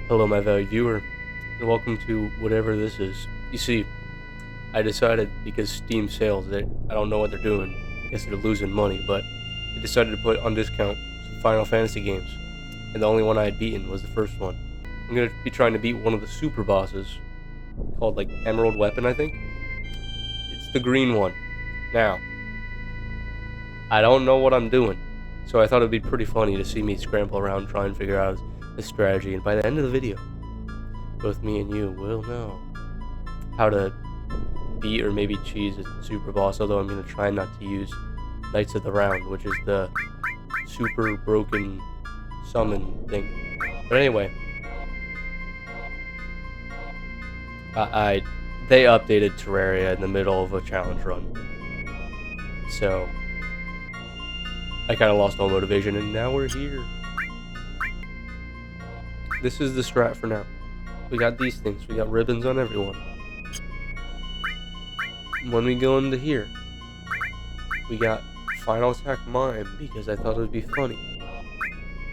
Hello, my valued viewer, and welcome to whatever this is. You see, I decided because Steam sales, I don't know what they're doing. I guess they're losing money, but they decided to put on discount some Final Fantasy games, and the only one I had beaten was the first one. I'm gonna be trying to beat one of the super bosses, called like Emerald Weapon, I think. It's the green one. Now, I don't know what I'm doing, so I thought it'd be pretty funny to see me scramble around trying to figure out the strategy, and by the end of the video, both me and you will know how to beat or maybe cheese a super boss, although I'm going to try not to use Knights of the Round, which is the super broken summon thing. But anyway, they updated Terraria in the middle of a challenge run, so I kind of lost all motivation, and now we're here. This is the strat for now. We got these things. We got ribbons on everyone. When we go into here, we got Final Attack Mime, because I thought it would be funny.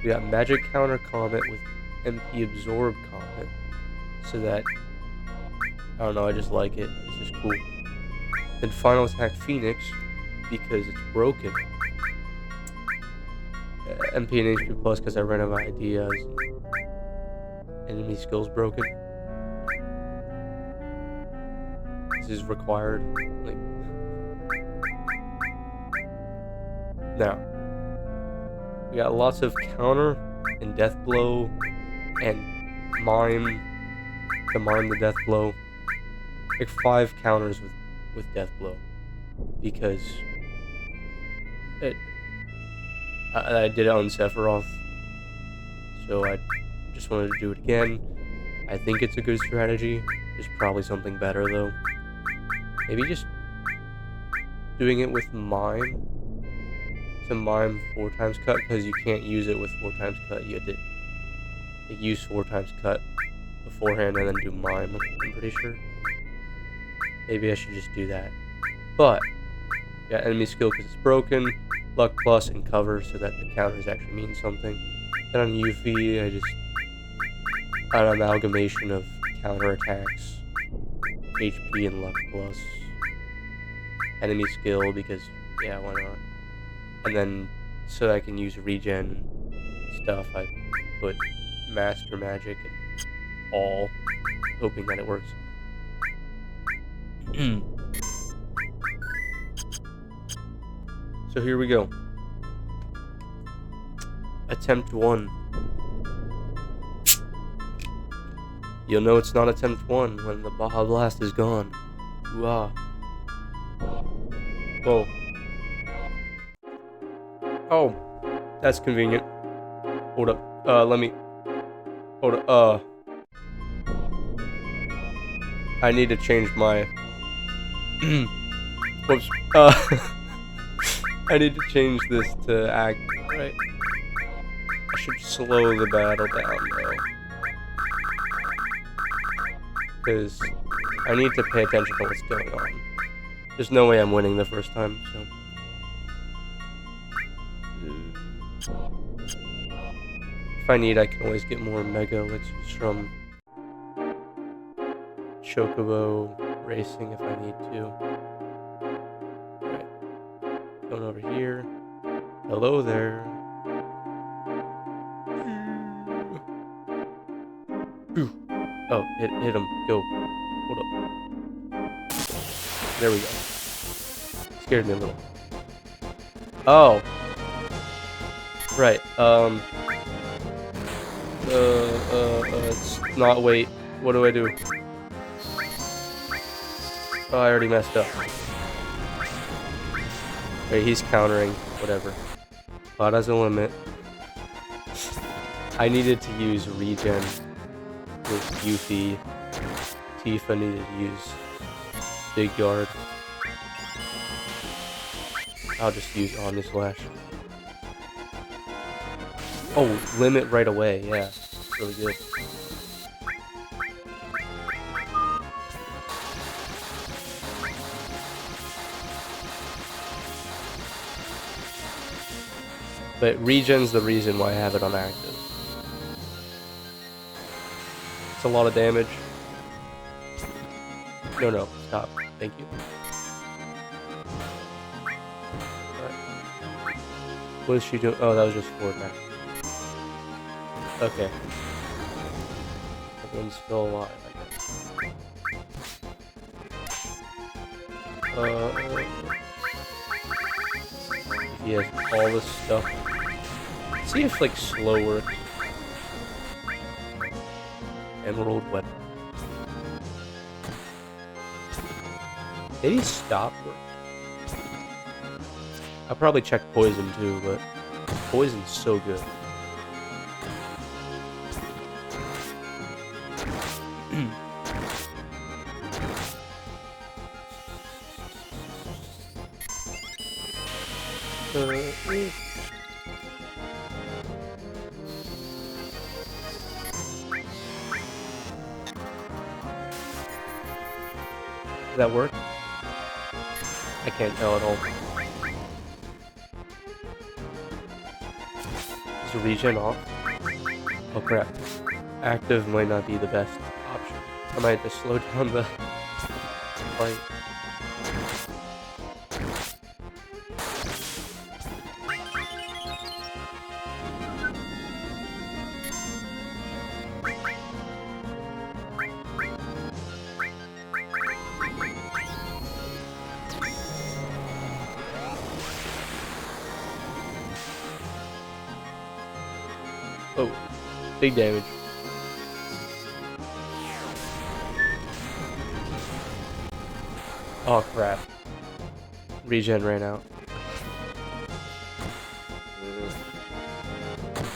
We got Magic Counter Comet with MP Absorb Comet, so that, I don't know, I just like it. It's just cool. Then Final Attack Phoenix, because it's broken. MP and HP Plus, because I ran out of ideas. Enemy skills broken. This is required. Like, now, we got lots of counter and death blow and mime to mime the death blow. Like 5 counters with death blow, because I did it on Sephiroth, so I just wanted to do it again. I think it's a good strategy. There's probably something better though. Maybe just doing it with mime to mime 4 times cut, because you can't use it with 4 times cut. You have to use 4 times cut beforehand and then do mime, I'm pretty sure. Maybe I should just do that. But got enemy skill because it's broken, luck plus, and cover, so that the counters actually mean something. Then on Yuffie, I just an amalgamation of counter attacks, HP and luck plus, enemy skill because yeah, why not? And then so I can use regen and stuff, I put master magic and all, hoping that it works. So here we go. Attempt 1. You'll know it's not attempt 1 when the Baja Blast is gone. Ooh-ah. Whoa. Oh, that's convenient. Hold up. Let me... Hold up. I need to change my... Whoops. I need to change this to act right. I should slow the battle down though, because I need to pay attention to what's going on. There's no way I'm winning the first time, so if I need, I can always get more Mega Elixirs from Chocobo Racing if I need to. Alright, going over here. Hello there. Oh, hit him. Go. Hold up. There we go. Scared me a little. Oh. Right. It's not wait. What do I do? Oh, I already messed up. Wait, he's countering. Whatever. God has a limit. I needed to use regen with Yuffie. Tifa needed to use Big Guard. I'll just use Omni Slash. Oh, limit right away, yeah. Really good. But regen's the reason why I have it on active. It's a lot of damage. No, stop. Thank you. Alright. What is she doing? Oh, that was just 4 attack. Okay. Everyone's still alive, I guess. He has all this stuff. Let's see if, like, slow works. Emerald weapon. Maybe stop works. I'll probably check poison too, but poison's so good. Does that work? I can't tell at all. Is the regen off? Oh crap. Active might not be the best option. I might have to slow down the fight. Oh, big damage. Oh crap. Regen ran out.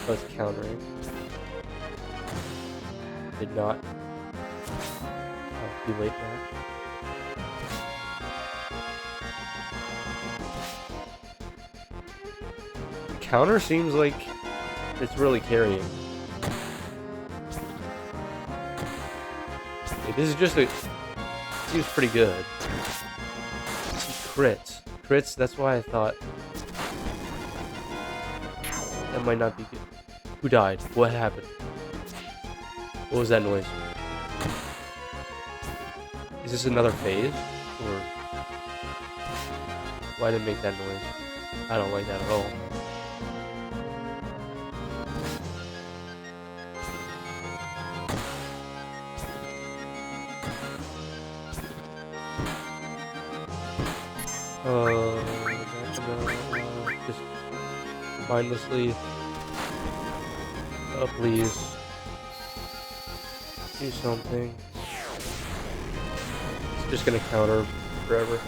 That's countering. Did not calculate that. Counter seems like it's really carrying. Like, this is just a... seems pretty good. Crits. Crits, that's why I thought... that might not be good. Who died? What happened? What was that noise? Is this another phase? Or... why did it make that noise? I don't like that at all. Just mindlessly. Oh, please. Do something. It's just gonna counter forever.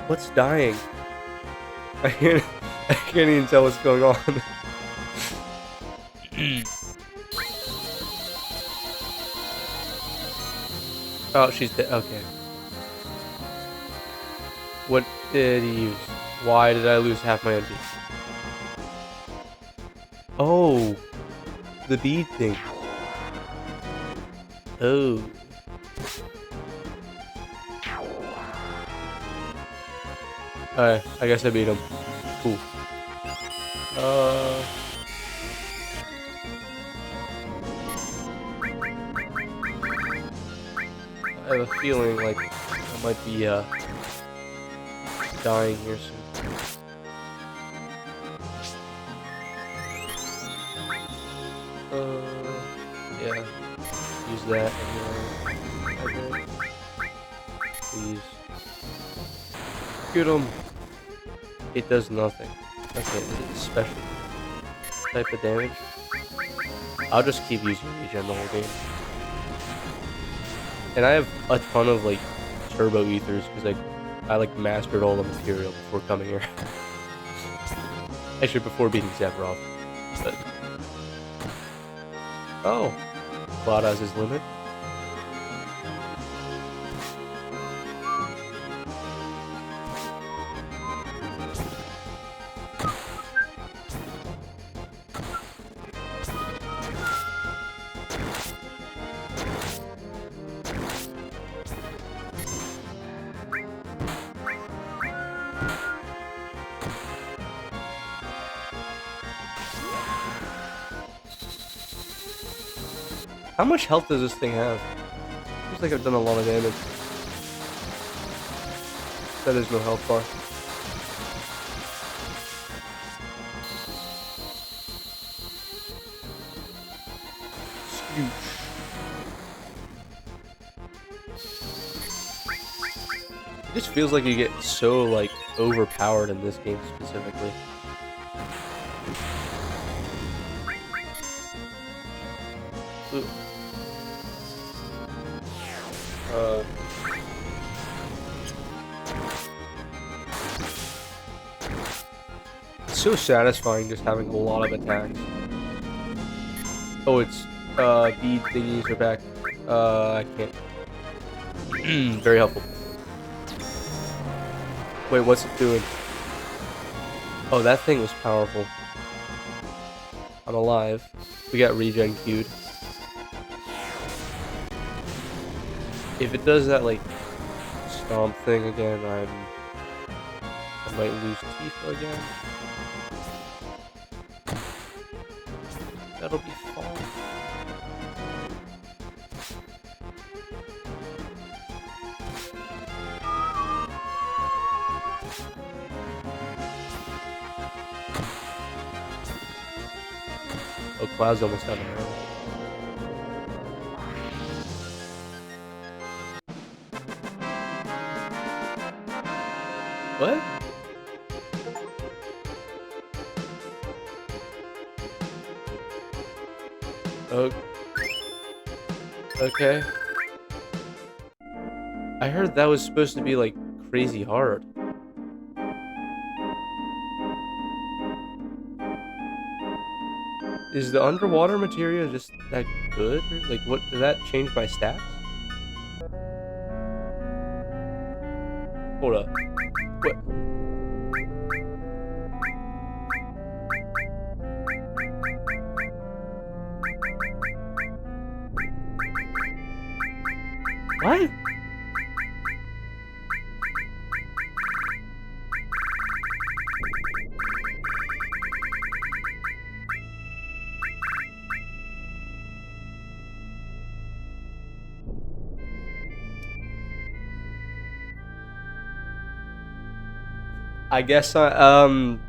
What's dying? I can't even tell what's going on. Oh, she's dead. Okay. What did he use? Why did I lose half my MP? Oh, the bead thing. Oh. Alright, I guess I beat him. Cool. I have a feeling like I might be dying here soon. Yeah. Use that anyway. Please. Get him. It does nothing. Okay, is it special type of damage? I'll just keep using regen the whole game. And I have a ton of like turbo ethers because I like mastered all the material before coming here. Actually, before beating Sephiroth. But oh, Cloud has his limit. How much health does this thing have? Seems like I've done a lot of damage. That is no health bar. Scooch. It just feels like you get so, like, overpowered in this game specifically. Ooh. It's so satisfying just having a lot of attacks. Oh, it's, bead thingies are back. I can't. Very helpful. Wait, what's it doing? Oh, that thing was powerful. I'm alive. We got regen queued. If it does that, like, stomp thing again, I might lose Tifa again. That'll be fun. Oh, Cloud's almost out of there. What? Oh. Okay. I heard that was supposed to be, like, crazy hard. Is the underwater materia just that good? Or, like, what, did that change my stats? Hold up. What? What? I guess okay.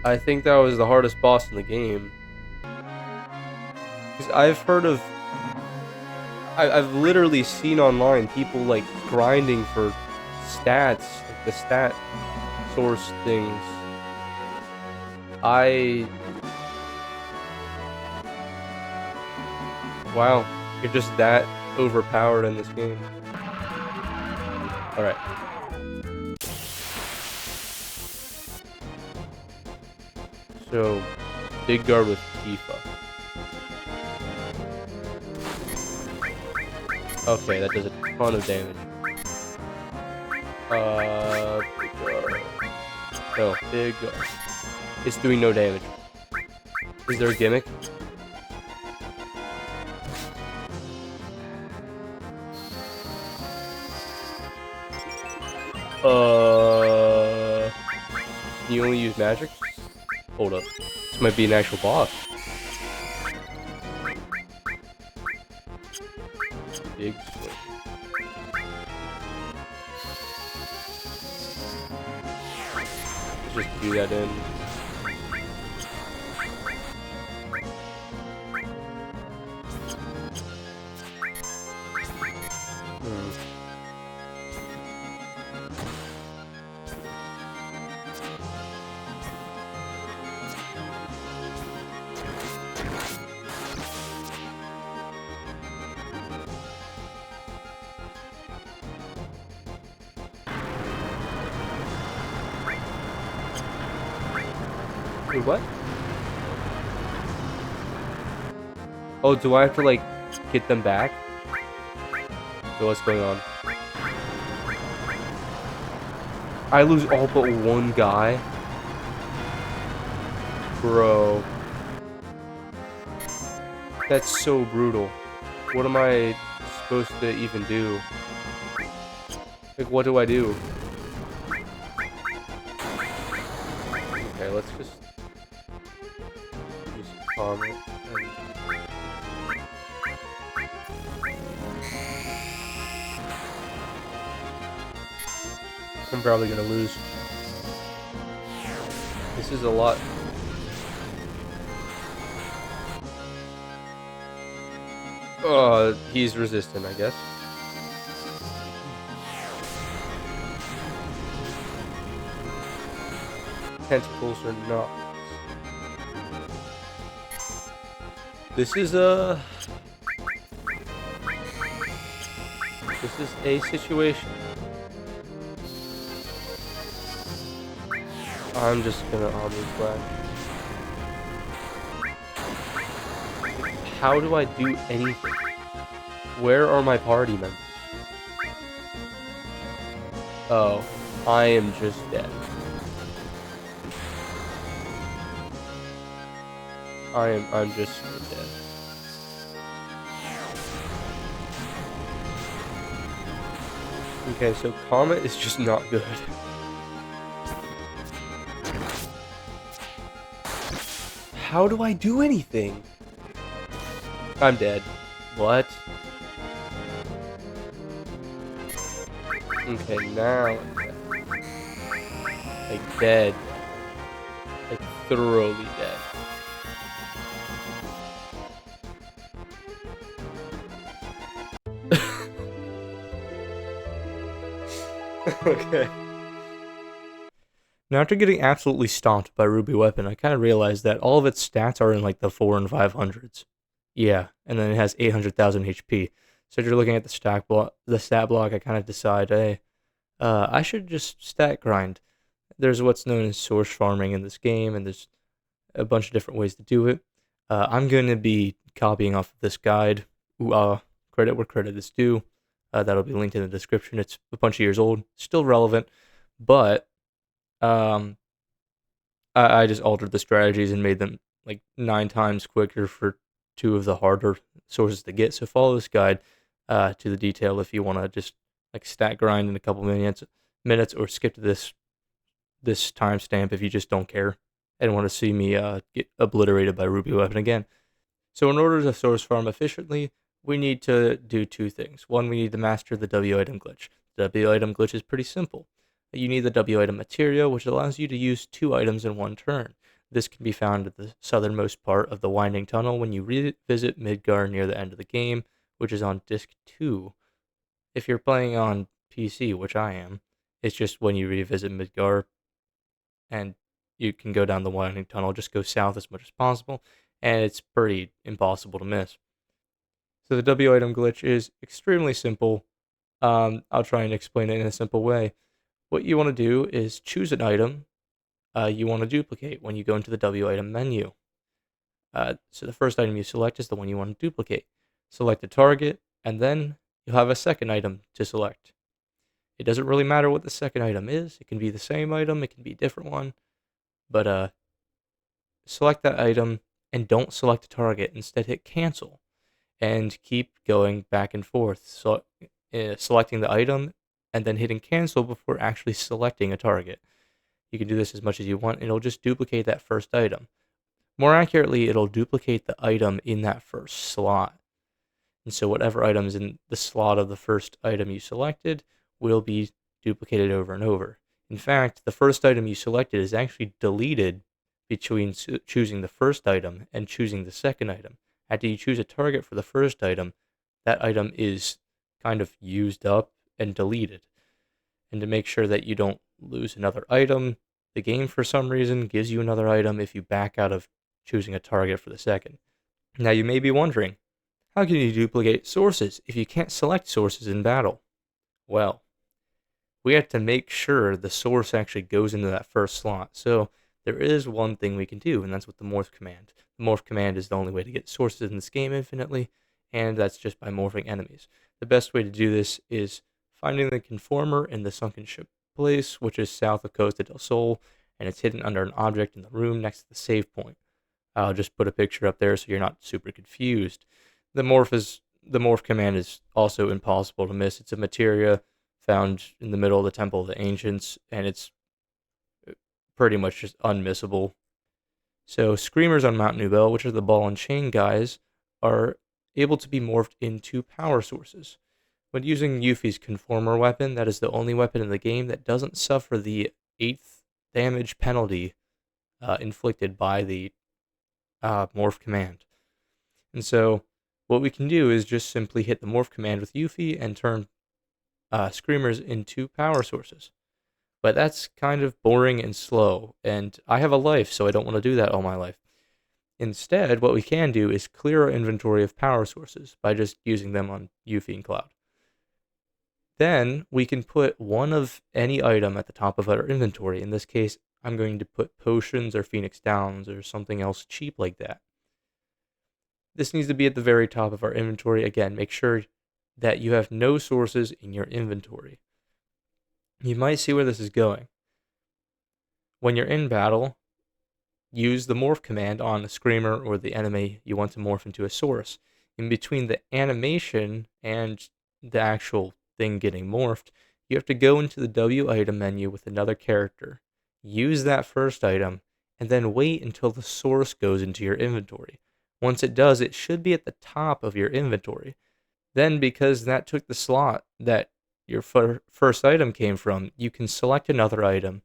I think that was the hardest boss in the game. Because I've heard of... I've literally seen online people, like, grinding for stats, like the stat source things. Wow, you're just that overpowered in this game. Alright. So, big guard with Tifa. Okay, that does a ton of damage. Big guard. No, big guard. It's doing no damage. Is there a gimmick? Can you only use magic? Hold up. This might be an actual boss. Big swing. Let's just do that in. Wait, what? Oh, do I have to, like, get them back? So what's going on? I lose all but one guy? Bro. That's so brutal. What am I supposed to even do? Like, what do I do? Okay, let's just use Comet and I'm probably gonna lose. This is a lot. He's resistant, I guess. Tentacles are not. This is a situation. I'm just gonna army flash. How do I do anything? Where are my party members? Oh, I am just dead. I'm just straight dead. Okay, so Comet is just not good. How do I do anything? I'm dead. What? Okay, now I'm dead. Like dead. Like thoroughly dead. Okay. Now, after getting absolutely stomped by Ruby Weapon, I kind of realized that all of its stats are in like the 4 and 500s. Yeah, and then it has 800,000 HP. So if you're looking at the stat block, I kind of decide, hey, I should just stat grind. There's what's known as source farming in this game, and there's a bunch of different ways to do it. I'm going to be copying off of this guide. Credit where credit is due. That'll be linked in the description. It's a bunch of years old, still relevant, but I just altered the strategies and made them like 9 times quicker for 2 of the harder sources to get. So follow this guide to the detail if you want to just like stat grind in a couple minutes, or skip to this timestamp if you just don't care and want to see me get obliterated by Ruby Weapon again. So in order to source farm efficiently, we need to do 2 things. One, we need to master the W item glitch. The W item glitch is pretty simple. You need the W item materia, which allows you to use 2 items in one turn. This can be found at the southernmost part of the Winding Tunnel when you revisit Midgar near the end of the game, which is on Disc 2. If you're playing on PC, which I am, it's just when you revisit Midgar, and you can go down the Winding Tunnel, just go south as much as possible, and it's pretty impossible to miss. So the W item glitch is extremely simple. I'll try and explain it in a simple way. What you want to do is choose an item you want to duplicate when you go into the W item menu. So the first item you select is the one you want to duplicate. Select a target, and then you'll have a second item to select. It doesn't really matter what the second item is. It can be the same item, it can be a different one, but select that item and don't select a target. Instead, hit cancel and keep going back and forth. So, selecting the item and then hitting cancel before actually selecting a target. You can do this as much as you want, and it'll just duplicate that first item. More accurately, it'll duplicate the item in that first slot. And so whatever item is in the slot of the first item you selected will be duplicated over and over. In fact, the first item you selected is actually deleted between choosing the first item and choosing the second item. After you choose a target for the first item, that item is kind of used up and deleted. And to make sure that you don't lose another item, the game for some reason gives you another item if you back out of choosing a target for the second. Now you may be wondering, how can you duplicate sources if you can't select sources in battle? Well, we have to make sure the source actually goes into that first slot. So there is one thing we can do, and that's with the morph command. The morph command is the only way to get sources in this game infinitely, and that's just by morphing enemies. The best way to do this is finding the conformer in the sunken ship place, which is south of Costa del Sol, and it's hidden under an object in the room next to the save point. I'll just put a picture up there so you're not super confused. The morph command is also impossible to miss. It's a materia found in the middle of the Temple of the Ancients, and it's pretty much just unmissable. So Screamers on Mount Nubel, which are the ball and chain guys, are able to be morphed into power sources. When using Yuffie's Conformer weapon, that is the only weapon in the game that doesn't suffer the 8th damage penalty inflicted by the morph command. And so what we can do is just simply hit the morph command with Yuffie and turn Screamers into power sources. But that's kind of boring and slow, and I have a life, so I don't want to do that all my life. Instead, what we can do is clear our inventory of power sources by just using them on Yuffie and Cloud. Then we can put one of any item at the top of our inventory. In this case, I'm going to put potions or Phoenix Downs or something else cheap like that. This needs to be at the very top of our inventory. Again, make sure that you have no sources in your inventory. You might see where this is going. When you're in battle, use the morph command on the Screamer or the enemy you want to morph into a source. In between the animation and the actual thing getting morphed, you have to go into the W item menu with another character, use that first item, and then wait until the source goes into your inventory. Once it does, it should be at the top of your inventory. Then, because that took the slot that your first item came from, you can select another item,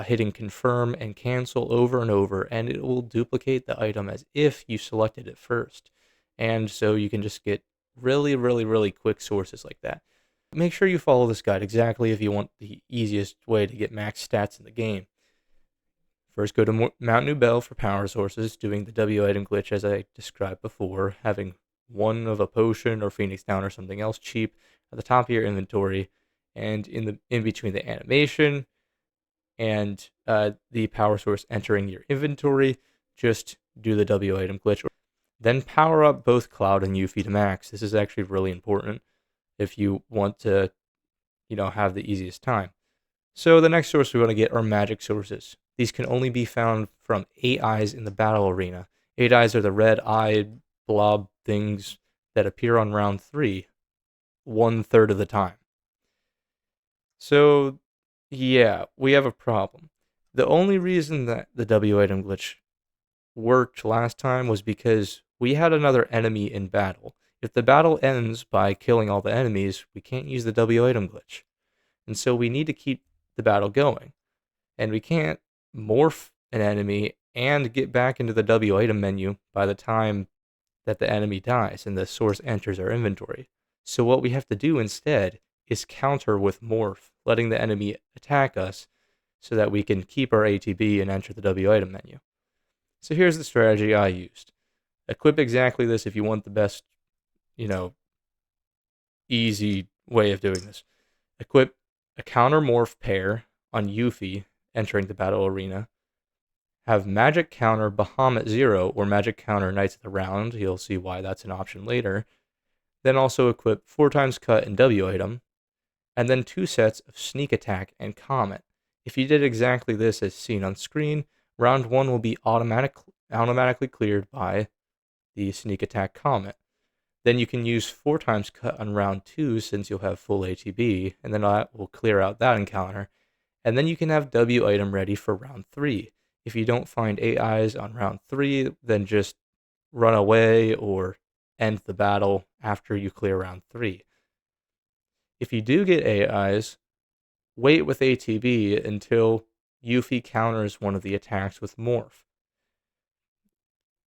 hitting confirm and cancel over and over, and it will duplicate the item as if you selected it first. And so you can just get really, really, really quick sources like that. Make sure you follow this guide exactly if you want the easiest way to get max stats in the game. First, go to Mount Nubel for power sources, doing the W item glitch as I described before, having one of a potion or Phoenix Down or something else cheap at the top of your inventory, and in between the animation and the power source entering your inventory, just do the W item glitch. Then power up both Cloud and Yuffie to max. This is actually really important if you want to, have the easiest time. So the next source we want to get are magic sources. These can only be found from 8 eyes in the battle arena. 8 eyes are the red-eyed blob things that appear on round 3, 1/3 of the time. So, yeah, we have a problem. The only reason that the W item glitch worked last time was because we had another enemy in battle. If the battle ends by killing all the enemies, we can't use the W item glitch. And so we need to keep the battle going. And we can't morph an enemy and get back into the W item menu by the time that the enemy dies and the source enters our inventory. So what we have to do instead is counter with morph, letting the enemy attack us so that we can keep our ATB and enter the W item menu. So here's the strategy I used. Equip exactly this if you want the best, easy way of doing this. Equip a counter morph pair on Yuffie entering the battle arena. Have magic counter Bahamut 0 or magic counter Knights of the Round. You'll see why that's an option later. Then also equip 4x cut and W item. And then 2 sets of sneak attack and comet. If you did exactly this as seen on screen, round 1 will be automatically cleared by the sneak attack comet. Then you can use 4x cut on round 2 since you'll have full ATB, and then that will clear out that encounter. And then you can have W item ready for round 3. If you don't find 8 eyes on round 3, then just run away or end the battle after you clear round 3. If you do get 8 eyes, wait with ATB until Yuffie counters one of the attacks with morph.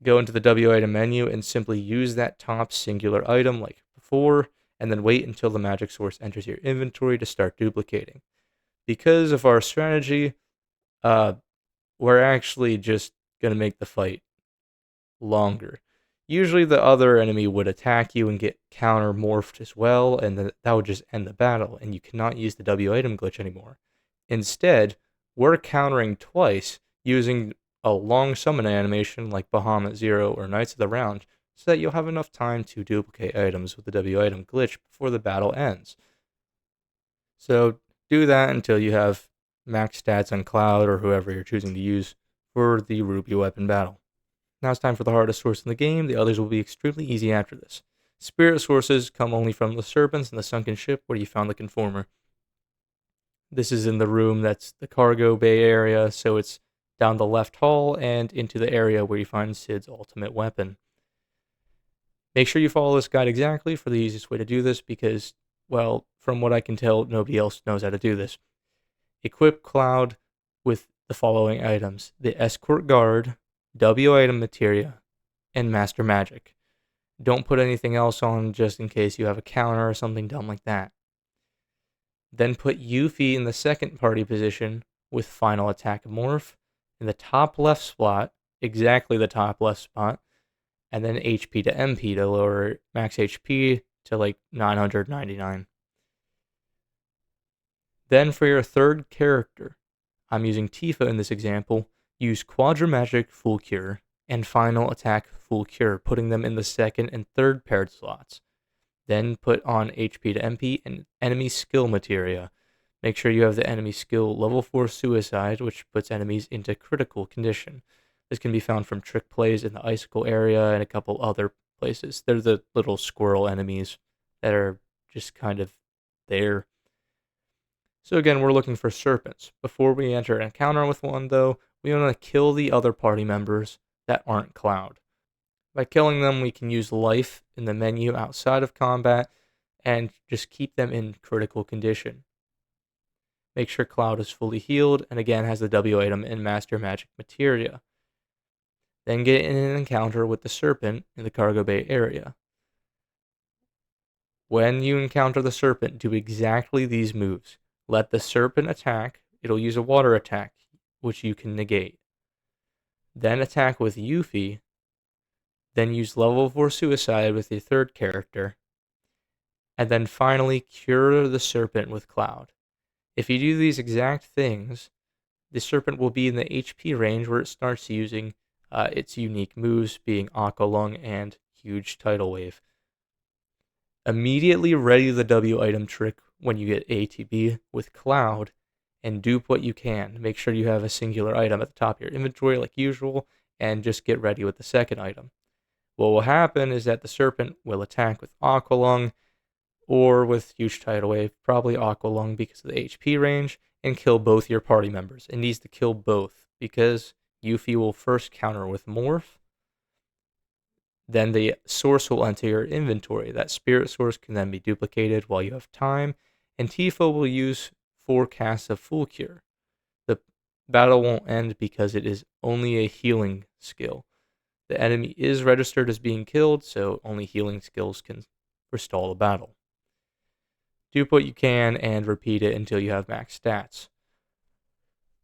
Go into the W item menu and simply use that top singular item like before, and then wait until the magic source enters your inventory to start duplicating. Because of our strategy, we're actually just going to make the fight longer. Usually the other enemy would attack you and get counter morphed as well, and that would just end the battle, and you cannot use the W item glitch anymore. Instead, we're countering twice using a long summon animation like Bahamut 0 or Knights of the Round, so that you'll have enough time to duplicate items with the W item glitch before the battle ends. So do that until you have max stats on Cloud or whoever you're choosing to use for the Ruby weapon battle. Now it's time for the hardest source in the game. The others will be extremely easy after this. Spirit sources come only from the serpents and the sunken ship where you found the conformer. This is in the room that's the cargo bay area, so it's down the left hall and into the area where you find Sid's ultimate weapon. Make sure you follow this guide exactly for the easiest way to do this because, well, from what I can tell, nobody else knows how to do this. Equip Cloud with the following items: the Escort Guard, W item materia, and Master Magic. Don't put anything else on just in case you have a counter or something dumb like that. Then put Yuffie in the second party position with Final Attack Morph in the top left spot, exactly the top left spot, and then HP to MP to lower max HP to like 999. Then for your third character, I'm using Tifa in this example, use Quadramagic Full Cure and Final Attack Full Cure, putting them in the second and third paired slots. Then put on HP to MP and enemy skill materia. Make sure you have the enemy skill level 4 Suicide, which puts enemies into critical condition. This can be found from trick plays in the Icicle area and a couple other places. They're the little squirrel enemies that are just kind of there. So again, we're looking for serpents. Before we enter an encounter with one, though, we want to kill the other party members that aren't Cloud. By killing them, we can use life in the menu outside of combat and just keep them in critical condition. Make sure Cloud is fully healed and again has the W item and Master Magic Materia. Then get in an encounter with the Serpent in the cargo bay area. When you encounter the Serpent, do exactly these moves. Let the Serpent attack. It'll use a water attack, which you can negate. Then attack with Yuffie. Then use level 4 Suicide with your third character. And then finally cure the Serpent with Cloud. If you do these exact things, the Serpent will be in the HP range where it starts using its unique moves, being Aqua Lung and Huge Tidal Wave. Immediately ready the W item trick when you get ATB with Cloud, and dupe what you can. Make sure you have a singular item at the top of your inventory like usual, and just get ready with the second item. What will happen is that the Serpent will attack with Aqua Lung, or with Huge Tidal Wave, probably Aqua Lung because of the HP range, and kill both your party members. It needs to kill both, because Yuffie will first counter with Morph, then the source will enter your inventory. That spirit source can then be duplicated while you have time, and Tifa will use 4 casts of Full Cure. The battle won't end because it is only a healing skill. The enemy is registered as being killed, so only healing skills can restall the battle. Dupe what you can and repeat it until you have max stats.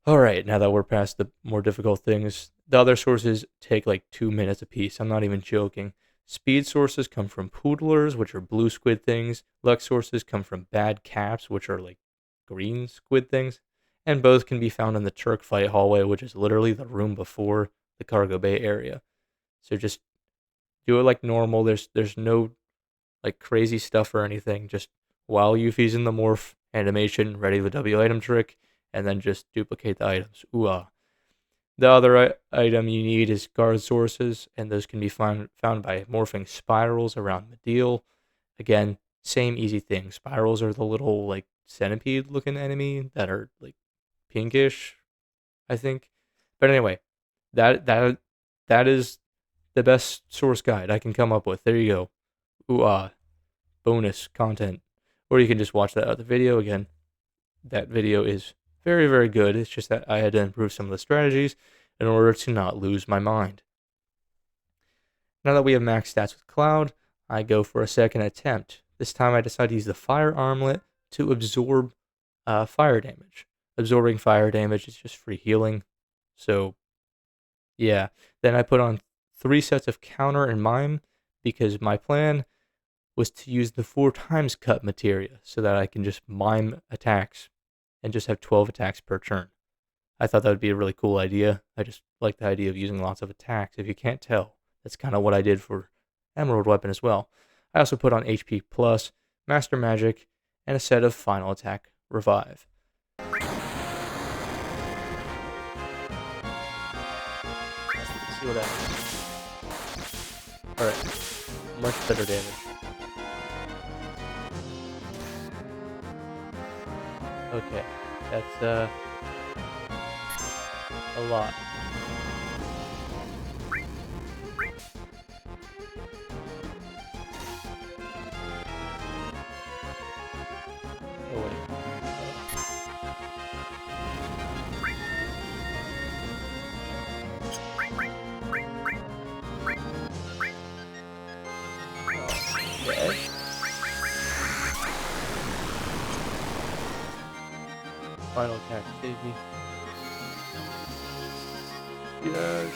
Alright, now that we're past the more difficult things, the other sources take like 2 minutes apiece. I'm not even joking. Speed sources come from Poodlers, which are blue squid things. Luck sources come from Bad Caps, which are like green squid things. And both can be found in the Turk Fight hallway, which is literally the room before the cargo bay area. So just do it like normal. There's no like crazy stuff or anything. Just while Yuffie's in the morph animation, ready the W item trick, and then just duplicate the items. Ooh-ah. The other item you need is guard sources, and those can be found by morphing spirals around Mediel. Again, same easy thing. Spirals are the little like centipede looking enemy that are like pinkish, I think. But anyway, that is the best source guide I can come up with. There you go. Ooh-ah. Bonus content. Or you can just watch that other video again. That video is very, very good. It's just that I had to improve some of the strategies in order to not lose my mind. Now that we have max stats with Cloud, I go for a second attempt. This time I decide to use the Fire Armlet to absorb fire damage. Absorbing fire damage is just free healing. So, yeah. Then I put on 3 sets of counter and mime because my plan was to use the 4 times cut materia so that I can just mime attacks and just have 12 attacks per turn. I thought that would be a really cool idea. I just like the idea of using lots of attacks. If you can't tell, that's kind of what I did for Emerald Weapon as well. I also put on HP Plus, Master Magic, and a set of Final Attack Revive. Let's see what happens. Alright, much better damage. Okay, That's a lot. Oh wait. Okay. Final attack, save me. Yes.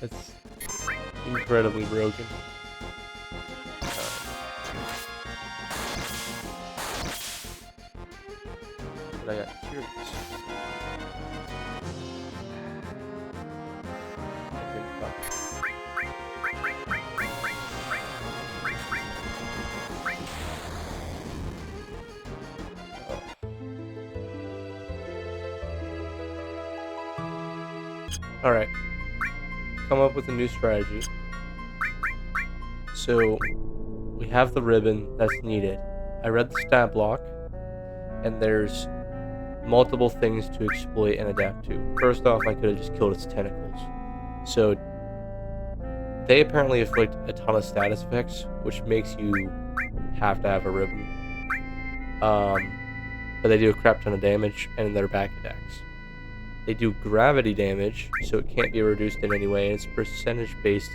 That's incredibly broken. But I got curious. Okay, fuck. Alright. Come up with a new strategy. So, we have the ribbon that's needed. I read the stat block, and there's multiple things to exploit and adapt to. First off, I could have just killed its tentacles. So, they apparently inflict a ton of status effects, which makes you have to have a ribbon. But they do a crap ton of damage, and they're back attacks. They do gravity damage, so it can't be reduced in any way, and it's percentage-based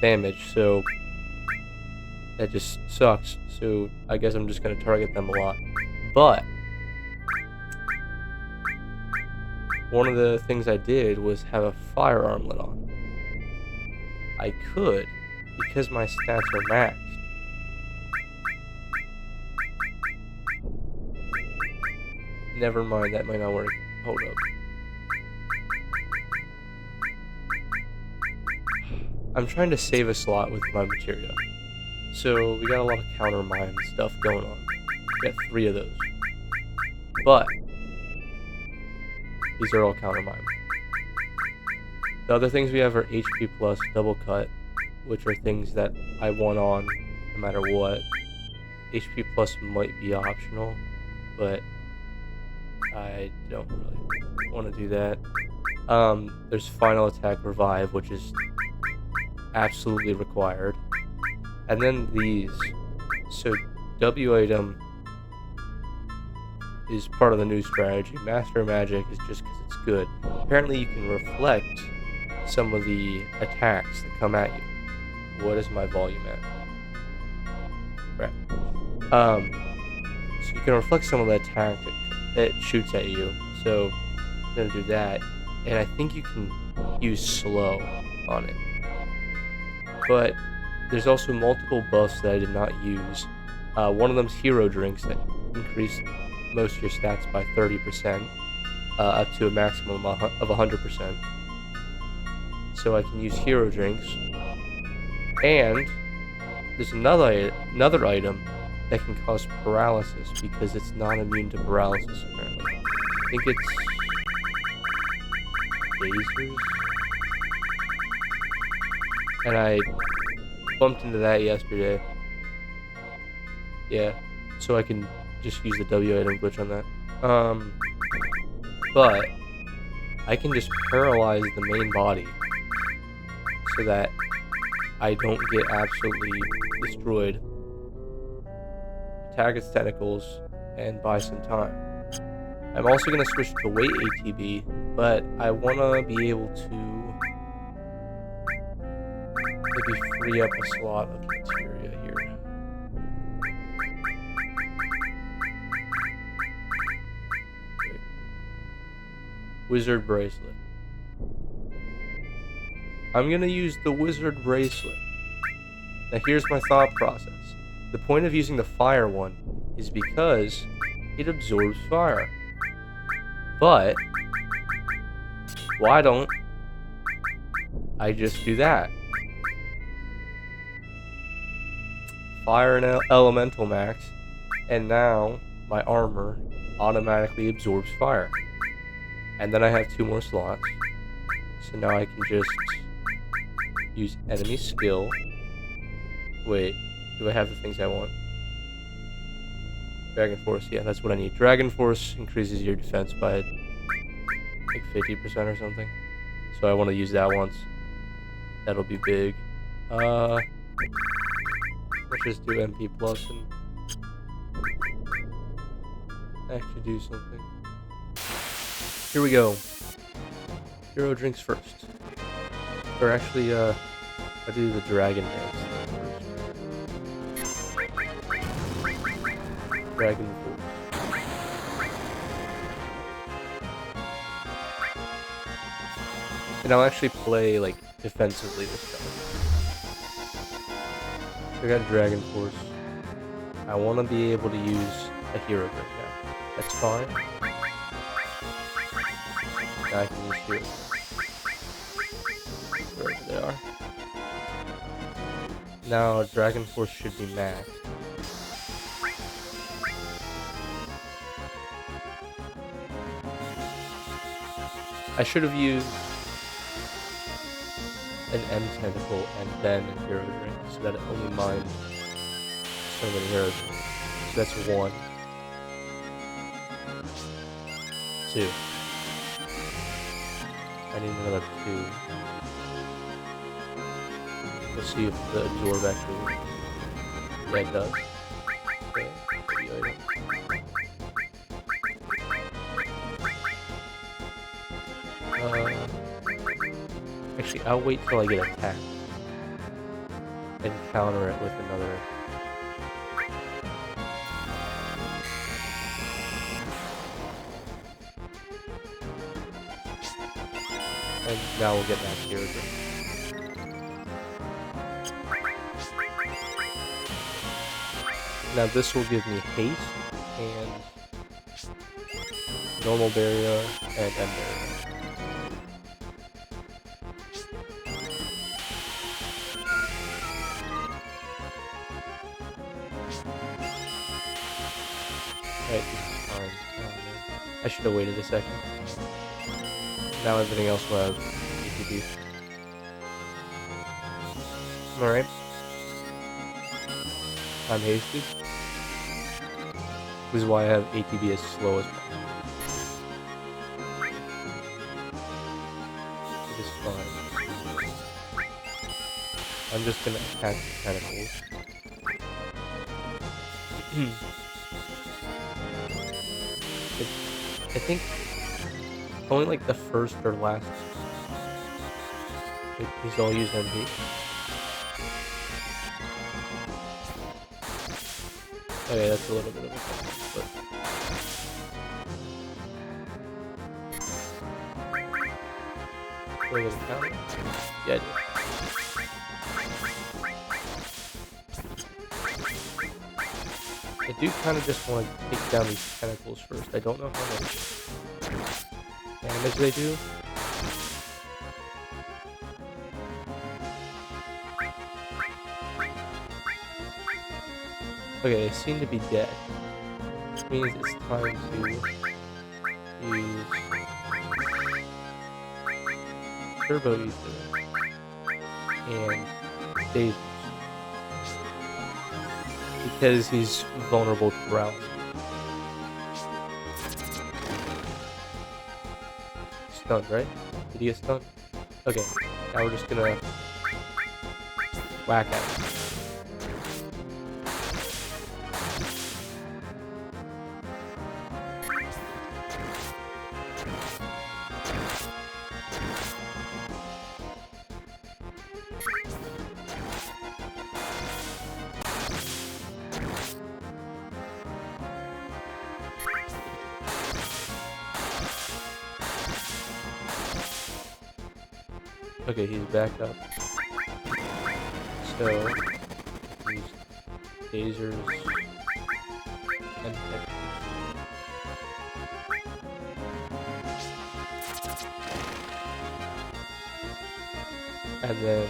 damage, so that just sucks. So I guess I'm just going to target them a lot. But one of the things I did was have a fire armlet on. I could, because my stats are maxed, never mind, that might not work. Hold up. I'm trying to save a slot with my materia. So we got a lot of counter mime stuff going on. We got 3 of those. But these are all counter mime. The other things we have are HP plus, double cut, which are things that I want on no matter what. HP plus might be optional, but I don't really want to do that. There's final attack revive, which is absolutely required. And then these. So W item is part of the new strategy. Master Magic is just because it's good. Apparently you can reflect some of the attacks that come at you. What is my volume at? Crap. So you can reflect some of the attack that shoots at you. So I'm gonna do that. And I think you can use slow on it. But there's also multiple buffs that I did not use. One of them's hero drinks that increase most of your stats by 30%, up to a maximum of 100%. So I can use hero drinks. And there's another item that can cause paralysis because it's not immune to paralysis apparently. I think it's phasers. And I bumped into that yesterday. Yeah, so I can just use the W item glitch on that. But I can just paralyze the main body so that I don't get absolutely destroyed. Attack its tentacles and buy some time. I'm also going to switch to weight ATB, but I want to be able to maybe free up a slot of materia here. Okay. Wizard Bracelet. I'm going to use the Wizard Bracelet. Now here's my thought process. The point of using the fire one is because it absorbs fire. But why don't I just do that? Fire and elemental max, and now my armor automatically absorbs fire. And then I have 2 more slots. So now I can just use enemy skill Wait, do I have the things I want? Dragon Force, yeah, that's what I need. Dragon Force increases your defense by like 50% or something. So I want to use that once. That'll be big. Let's just do MP plus and actually do something. Here we go. Hero drinks first. Or actually, I do the dragon dance first. Dragon Force. And I'll actually play, like, defensively this time. So I got Dragon Force. I want to be able to use a hero drink now. That's fine. Now I can use hero. Wherever they are. Now Dragon Force should be maxed. I should have used an M tentacle and then a hero drink so that it only mined so many hero drinks. So that's 1. 2. I need another 2. Let's see if the absorb actually works. Yeah, it does. Okay, the item. Actually, I'll wait till I get attacked and counter it with another. And now we'll get back here again. Now this will give me haste and normal barrier and end barrier. Right, this is fine. Oh, man. I should have waited a second. Now everything else will have ATB. Alright. I'm hasted. This is why I have ATB as slow as possible. It is fine. I'm just gonna attack the tentacles. I think only like the first or last. He's all used MP. Okay, that's a little bit of a problem, but do I get a counter? Yeah, I do. I do kind of just want to take down these tentacles first. I don't know how much damage they do. Okay, they seem to be dead. Which means it's time to use Turbo Ether and Daisies. Because he's vulnerable to paralysis. Stunned, right? Did he get stunned? Okay, now we're just gonna whack at him. Okay, he's back up. So, use tasers and and then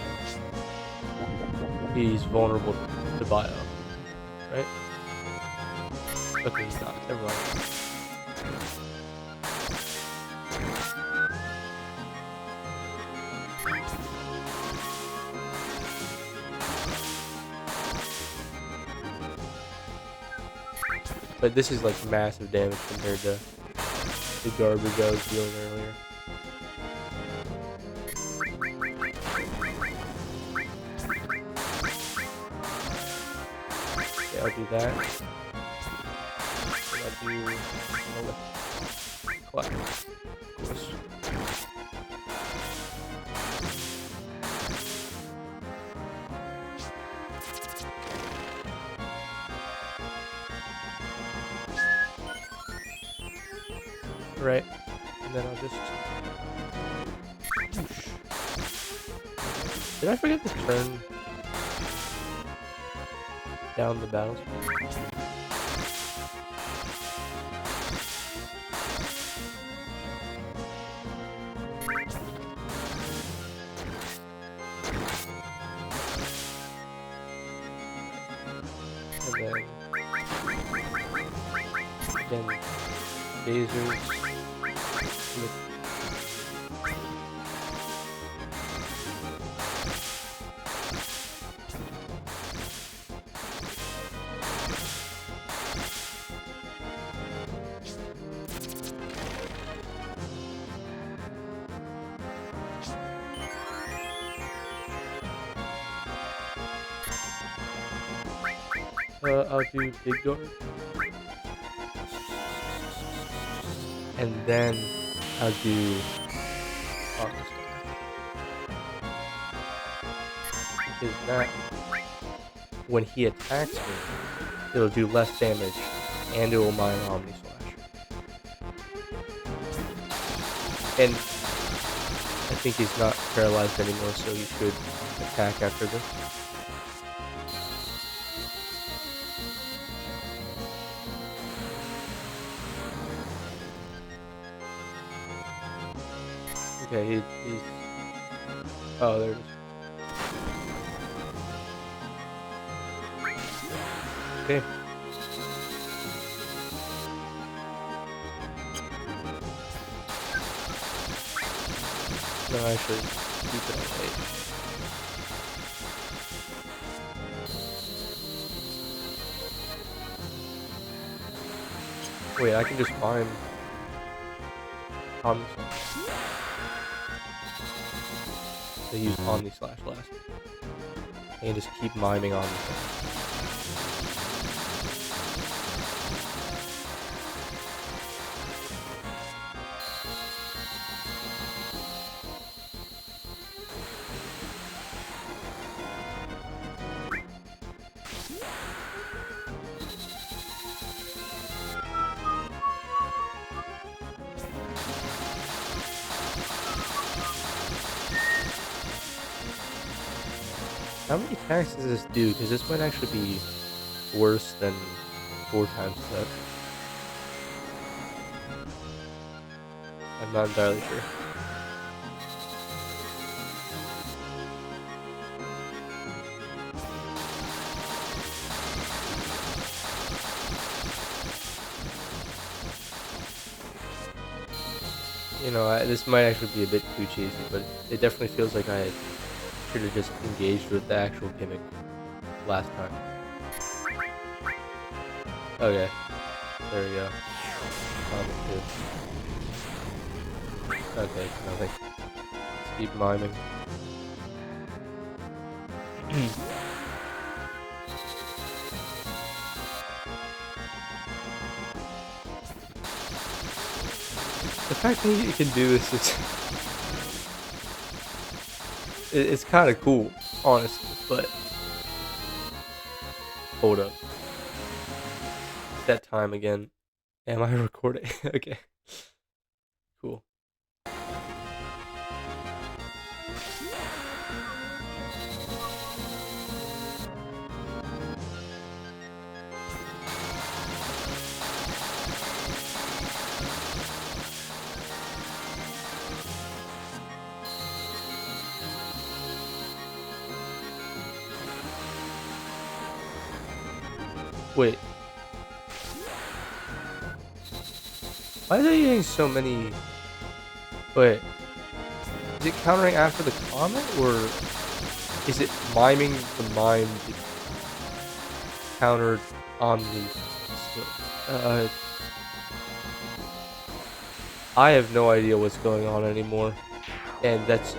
he's vulnerable to bio, right? Okay, he's not. Never mind. But this is like massive damage compared to the garbage I was dealing earlier. Okay, I'll do that. And I'll do clap, of course. Right, and then I'll just. Did I forget to turn down the battle speed? And then again, lasers. I'll do big door. And then I'll do honest. Because that, when he attacks me, it'll do less damage and it will mine Omni Slash. And I think he's not paralyzed anymore, so he should attack after this. Okay, he's... Oh, there it is. Okay. No, actually, keep it on 8. Wait, I can just mime Omni Slash. They use Omni Slash last. And just keep miming Omni Slash. How many attacks does this do? Because this might actually be worse than 4 times that. I'm not entirely sure. You know, this might actually be a bit too cheesy, but it definitely feels like I should have just engaged with the actual gimmick last time. Okay, there we go. Okay, nothing. Let's keep miming. The fact that you can do this is it's kind of cool, honestly, but hold up. It's that time again. Am I recording? Okay. Cool. Wait. Why is it getting so many... Wait. Is it countering after the comment, or is it miming the mime that countered on the split? I have no idea what's going on anymore, and that's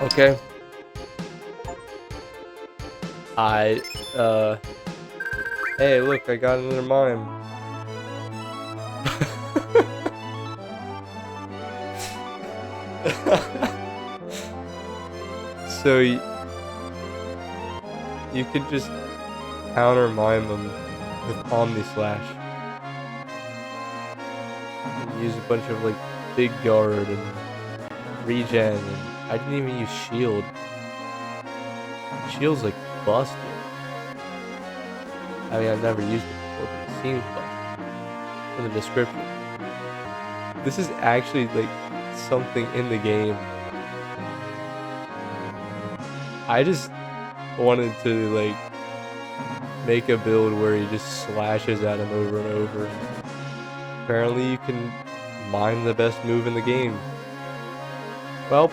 okay. I Hey, look, I got another mime. So you could just counter mime them with Omni Slash and use a bunch of like big guard and regen, and I didn't even use shield. Shield's like busted. I mean, I've never used it before, but it seems busted in the description. This is actually like something in the game. I just wanted to like make a build where he just slashes at him over and over. Apparently you can mime the best move in the game. Well,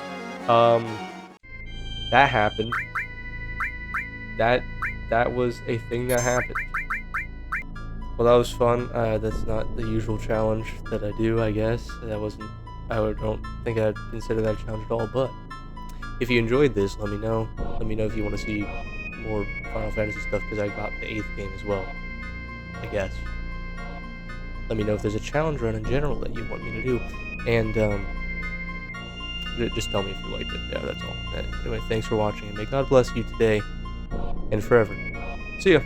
that happened. That was a thing that happened. Well, that was fun. That's not the usual challenge that I do, I guess. I don't think I'd consider that a challenge at all, but if you enjoyed this, let me know. Let me know if you want to see more Final Fantasy stuff, because I got the 8th game as well, I guess. Let me know if there's a challenge run in general that you want me to do, and just tell me if you liked it. Yeah, that's all. Anyway, thanks for watching, and may God bless you today and forever. See ya.